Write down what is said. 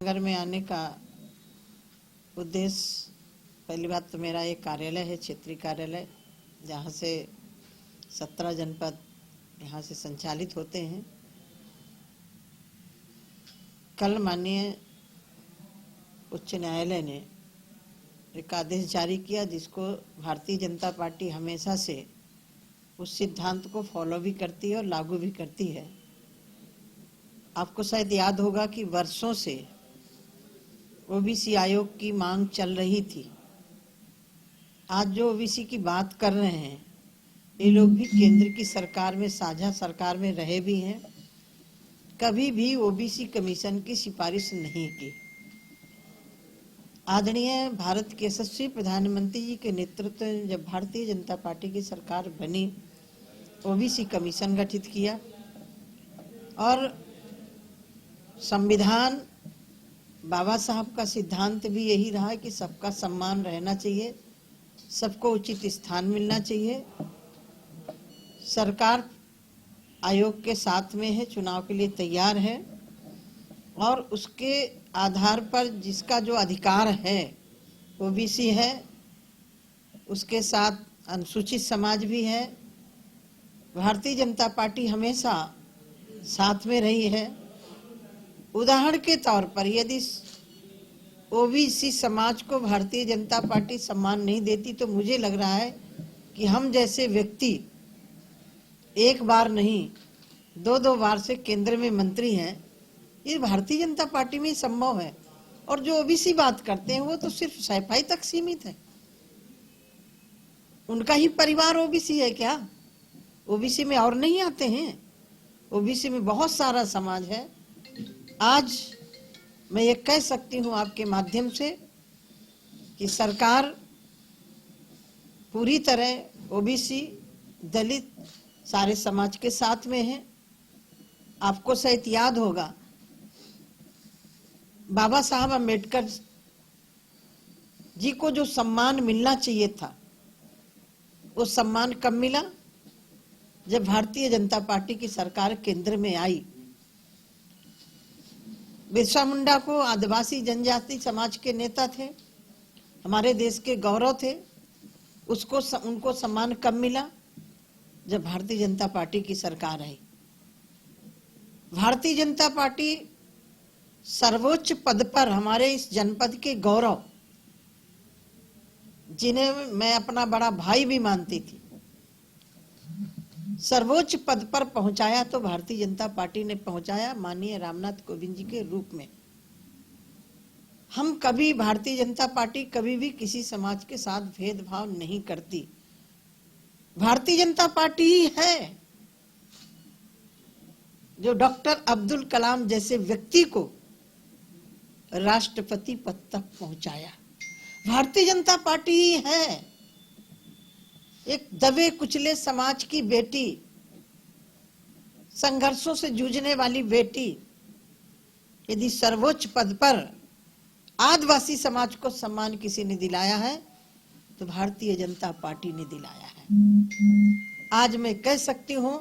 नगर में आने का उद्देश्य, पहली बात तो मेरा एक कार्यालय है, क्षेत्रीय कार्यालय, जहाँ से 17 जनपद यहाँ से संचालित होते हैं। कल माननीय उच्च न्यायालय ने एक आदेश जारी किया, जिसको भारतीय जनता पार्टी हमेशा से उस सिद्धांत को फॉलो भी करती है और लागू भी करती है। आपको शायद याद होगा कि वर्षों से ओबीसी आयोग की मांग चल रही थी। आज जो ओबीसी की बात कर रहे हैं, ये लोग भी केंद्र की सरकार में, साझा सरकार में रहे भी हैं, कभी भी ओबीसी कमीशन की सिफारिश नहीं की। आदरणीय भारत के यशस्वी प्रधानमंत्री जी के नेतृत्व में जब भारतीय जनता पार्टी की सरकार बनी, ओबीसी कमीशन गठित किया और संविधान, बाबा साहब का सिद्धांत भी यही रहा कि सबका सम्मान रहना चाहिए, सबको उचित स्थान मिलना चाहिए। सरकार आयोग के साथ में है, चुनाव के लिए तैयार है और उसके आधार पर जिसका जो अधिकार है ओबीसी है, उसके साथ अनुसूचित समाज भी है। भारतीय जनता पार्टी हमेशा साथ में रही है। उदाहरण के तौर पर यदि ओबीसी समाज को भारतीय जनता पार्टी सम्मान नहीं देती तो मुझे लग रहा है कि हम जैसे व्यक्ति एक बार नहीं, दो बार से केंद्र में मंत्री हैं, ये भारतीय जनता पार्टी में संभव है। और जो ओबीसी बात करते हैं वो तो सिर्फ सफाई तक सीमित है। उनका ही परिवार ओबीसी है क्या? ओबीसी में और नहीं आते हैं? ओबीसी में बहुत सारा समाज है। आज मैं ये कह सकती हूँ आपके माध्यम से कि सरकार पूरी तरह ओबीसी, दलित, सारे समाज के साथ में है। आपको शायद याद होगा, बाबा साहब अम्बेडकर जी को जो सम्मान मिलना चाहिए था, वो सम्मान कब मिला? जब भारतीय जनता पार्टी की सरकार केंद्र में आई। बिरसा मुंडा को आदिवासी जनजाति समाज के नेता थे, हमारे देश के गौरव थे, उनको सम्मान कब मिला? जब भारतीय जनता पार्टी की सरकार आई। भारतीय जनता पार्टी सर्वोच्च पद पर, हमारे इस जनपद के गौरव, जिन्हें मैं अपना बड़ा भाई भी मानती थी, सर्वोच्च पद पर पहुंचाया तो भारतीय जनता पार्टी ने पहुंचाया, माननीय रामनाथ कोविंद जी के रूप में। हम कभी, भारतीय जनता पार्टी कभी भी किसी समाज के साथ भेदभाव नहीं करती। भारतीय जनता पार्टी ही है जो डॉक्टर अब्दुल कलाम जैसे व्यक्ति को राष्ट्रपति पद तक पहुंचाया। भारतीय जनता पार्टी ही है एक दबे कुचले समाज की बेटी, संघर्षों से जूझने वाली बेटी, यदि सर्वोच्च पद पर आदिवासी समाज को सम्मान किसी ने दिलाया है तो भारतीय जनता पार्टी ने दिलाया है। आज मैं कह सकती हूँ